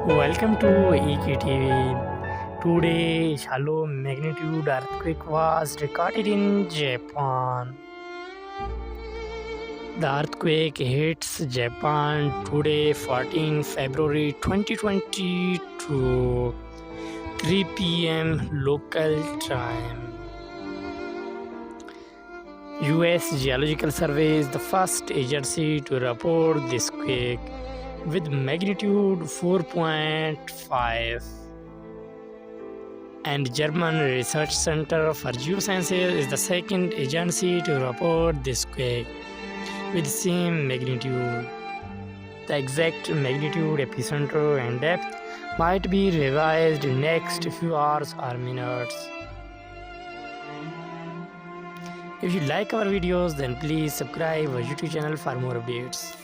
Welcome to EKTV. Today, shallow magnitude earthquake was recorded in Japan. The earthquake hits Japan today, 14 February 2022, 3 p.m. local time. US Geological Survey is the first agency to report this quake with magnitude 4.5, and German Research Center for Geosciences is the second agency to report this quake with same magnitude. The exact magnitude, epicenter and depth might be revised in next few hours or minutes. If you like our videos, then please subscribe our YouTube channel for more updates.